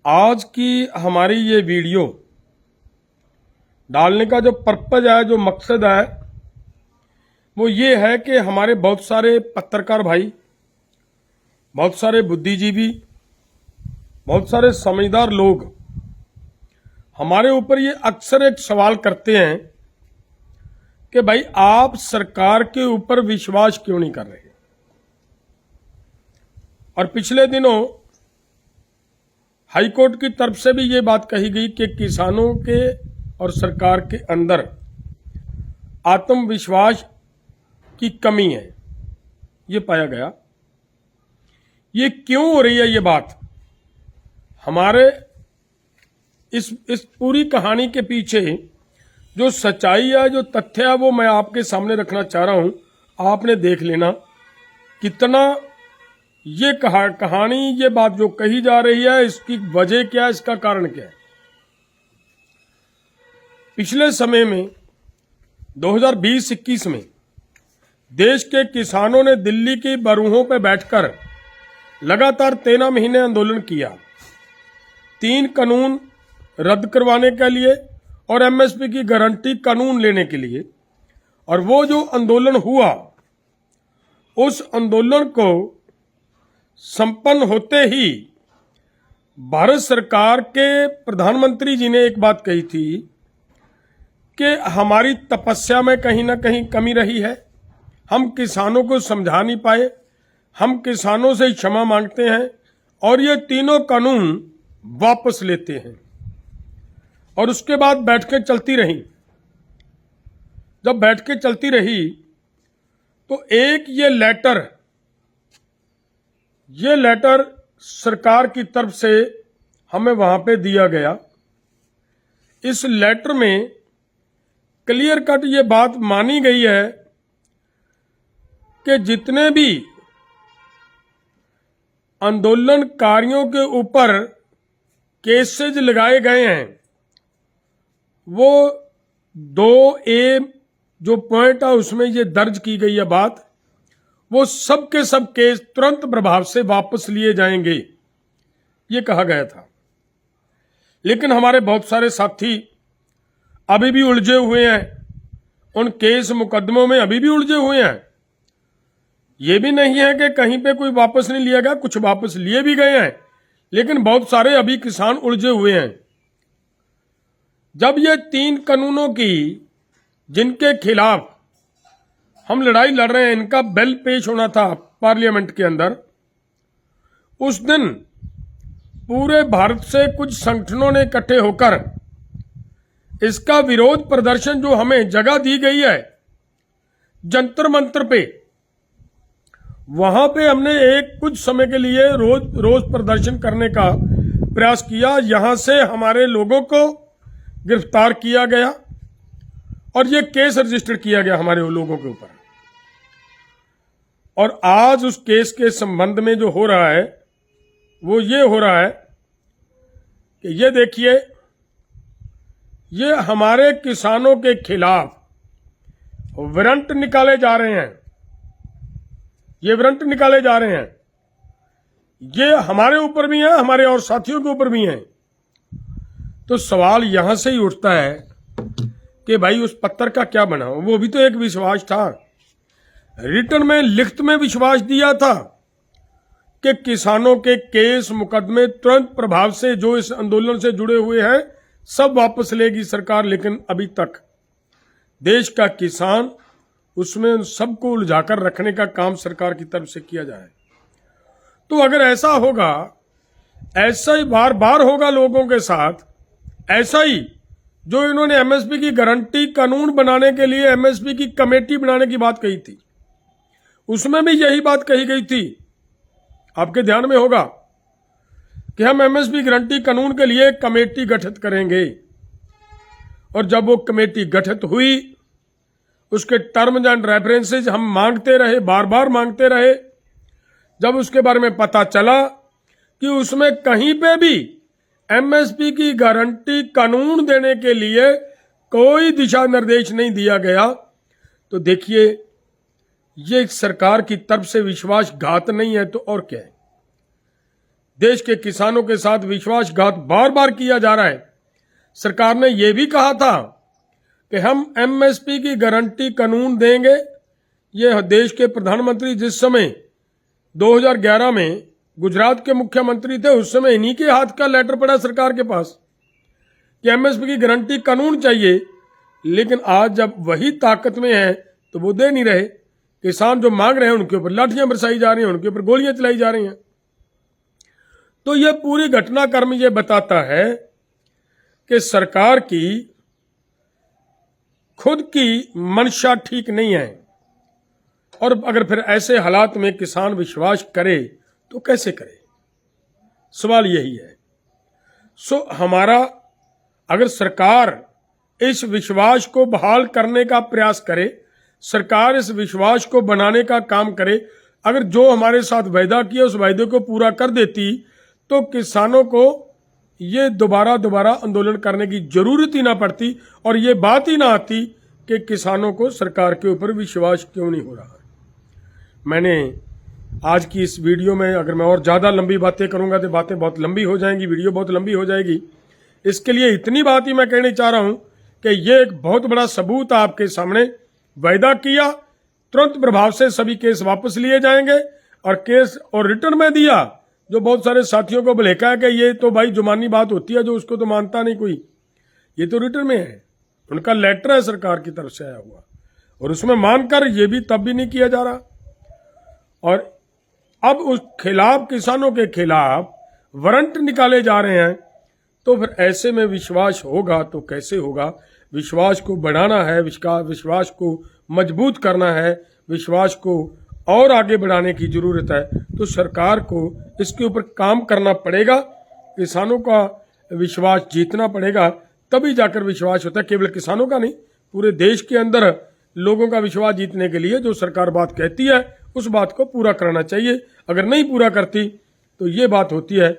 आज की हमारी ये वीडियो डालने का जो पर्पज है, जो मकसद है, वो ये है कि हमारे बहुत सारे पत्रकार भाई, बहुत सारे बुद्धिजीवी, बहुत सारे समझदार लोग हमारे ऊपर ये अक्सर एक सवाल करते हैं कि भाई आप सरकार के ऊपर विश्वास क्यों नहीं कर रहे। और पिछले दिनों हाईकोर्ट की तरफ से भी ये बात कही गई कि किसानों के और सरकार के अंदर आत्मविश्वास की कमी है, ये पाया गया। ये क्यों हो रही है ये बात? हमारे इस पूरी कहानी के पीछे जो सच्चाई है, जो तथ्य है, वो मैं आपके सामने रखना चाह रहा हूं। आपने देख लेना कितना ये कहानी, ये बात जो कही जा रही है, इसकी वजह क्या है, इसका कारण क्या है। पिछले समय में 2020-21 में देश के किसानों ने दिल्ली की बरूहों पर बैठकर लगातार 13 महीने आंदोलन किया, 3 कानून रद्द करवाने के लिए और एमएसपी की गारंटी कानून लेने के लिए। और वो जो आंदोलन हुआ, उस आंदोलन को संपन्न होते ही भारत सरकार के प्रधानमंत्री जी ने एक बात कही थी कि हमारी तपस्या में कहीं ना कहीं कमी रही है, हम किसानों को समझा नहीं पाए, हम किसानों से क्षमा मांगते हैं और ये तीनों कानून वापस लेते हैं। और उसके बाद बैठकें चलती रहीं। जब बैठकें चलती रही तो एक ये लेटर सरकार की तरफ से हमें वहां पे दिया गया। इस लेटर में क्लियर कट ये बात मानी गई है कि जितने भी आंदोलनकारियों के ऊपर केसेज लगाए गए हैं, वो 2A जो पॉइंट है उसमें ये दर्ज की गई है बात, वो सब के सब केस तुरंत प्रभाव से वापस लिए जाएंगे, ये कहा गया था। लेकिन हमारे बहुत सारे साथी अभी भी उलझे हुए हैं, उन केस मुकदमों में अभी भी उलझे हुए हैं। ये भी नहीं है कि कहीं पे कोई वापस नहीं लिया गया, कुछ वापस लिए भी गए हैं, लेकिन बहुत सारे अभी किसान उलझे हुए हैं। जब ये 3 कानूनों की, जिनके खिलाफ हम लड़ाई लड़ रहे हैं, इनका बिल पेश होना था पार्लियामेंट के अंदर, उस दिन पूरे भारत से कुछ संगठनों ने इकट्ठे होकर इसका विरोध प्रदर्शन, जो हमें जगह दी गई है जंतर मंतर पे, वहां पे हमने कुछ समय के लिए रोज प्रदर्शन करने का प्रयास किया। यहां से हमारे लोगों को गिरफ्तार किया गया और ये केस रजिस्टर किया गया हमारे लोगों के ऊपर। और आज उस केस के संबंध में जो हो रहा है, वो ये हो रहा है कि ये देखिए, ये हमारे किसानों के खिलाफ वारंट निकाले जा रहे हैं, ये वारंट निकाले जा रहे हैं। ये हमारे ऊपर भी है, हमारे और साथियों के ऊपर भी है। तो सवाल यहां से ही उठता है कि भाई उस पत्र का क्या बना? वो भी तो एक विश्वास था, रिटर्न में, लिखित में विश्वास दिया था कि किसानों के केस मुकदमे तुरंत प्रभाव से, जो इस आंदोलन से जुड़े हुए हैं, सब वापस लेगी सरकार। लेकिन अभी तक देश का किसान, उसमें सबको उलझाकर रखने का काम सरकार की तरफ से किया जाए। तो अगर ऐसा होगा, ऐसा ही बार बार होगा लोगों के साथ, ऐसा ही जो इन्होंने एमएसपी की गारंटी कानून बनाने के लिए एमएसपी की कमेटी बनाने की बात कही थी, उसमें भी यही बात कही गई थी। आपके ध्यान में होगा कि हम एमएसपी गारंटी कानून के लिए कमेटी गठित करेंगे। और जब वो कमेटी गठित हुई, उसके टर्म्स एंड रेफरेंसेज हम मांगते रहे, बार बार मांगते रहे। जब उसके बारे में पता चला कि उसमें कहीं पे भी एमएसपी की गारंटी कानून देने के लिए कोई दिशा निर्देश नहीं दिया गया, तो देखिए ये सरकार की तरफ से विश्वासघात नहीं है तो और क्या है। देश के किसानों के साथ विश्वासघात बार बार किया जा रहा है। सरकार ने यह भी कहा था कि हम एमएसपी की गारंटी कानून देंगे। यह देश के प्रधानमंत्री जिस समय 2011 में गुजरात के मुख्यमंत्री थे, उस समय इन्हीं के हाथ का लेटर पड़ा सरकार के पास कि एमएसपी की गारंटी कानून चाहिए। लेकिन आज जब वही ताकत में है तो वो दे नहीं रहे। किसान जो मांग रहे हैं उनके ऊपर लाठियां बरसाई जा रही हैं, उनके ऊपर गोलियां चलाई जा रही हैं। तो यह पूरी घटनाक्रम ये बताता है कि सरकार की खुद की मंशा ठीक नहीं है। और अगर फिर ऐसे हालात में किसान विश्वास करे तो कैसे करे, सवाल यही है। हमारा अगर सरकार इस विश्वास को बहाल करने का प्रयास करे, सरकार इस विश्वास को बनाने का काम करे, अगर जो हमारे साथ वायदा किया उस वायदे को पूरा कर देती तो किसानों को ये दोबारा आंदोलन करने की जरूरत ही ना पड़ती और ये बात ही ना आती कि किसानों को सरकार के ऊपर विश्वास क्यों नहीं हो रहा है। मैंने आज की इस वीडियो में, अगर मैं और ज़्यादा लंबी बातें करूंगा तो बातें बहुत लंबी हो जाएंगी, वीडियो बहुत लंबी हो जाएगी। इसके लिए इतनी बात ही मैं कहना चाह रहा हूं कि ये एक बहुत बड़ा सबूत आपके सामने, वायदा किया, तुरंत प्रभाव से सभी केस वापस लिए जाएंगे और केस और रिटर्न में दिया। जो बहुत सारे साथियों को भलेखा है कि ये तो भाई जुबानी बात होती है, जो उसको तो मानता नहीं कोई, ये तो रिटर्न में है, उनका लेटर है सरकार की तरफ से आया हुआ और उसमें मानकर ये भी तब भी नहीं किया जा रहा। और अब उस खिलाफ, किसानों के खिलाफ वारंट निकाले जा रहे हैं। तो फिर ऐसे में विश्वास होगा तो कैसे होगा? विश्वास को बढ़ाना है, विश्वास को मजबूत करना है, विश्वास को और आगे बढ़ाने की जरूरत है। तो सरकार को इसके ऊपर काम करना पड़ेगा, किसानों का विश्वास जीतना पड़ेगा, तभी जाकर विश्वास होता है। केवल किसानों का नहीं, पूरे देश के अंदर लोगों का विश्वास जीतने के लिए जो सरकार बात कहती है उस बात को पूरा करना चाहिए। अगर नहीं पूरा करती तो ये बात होती है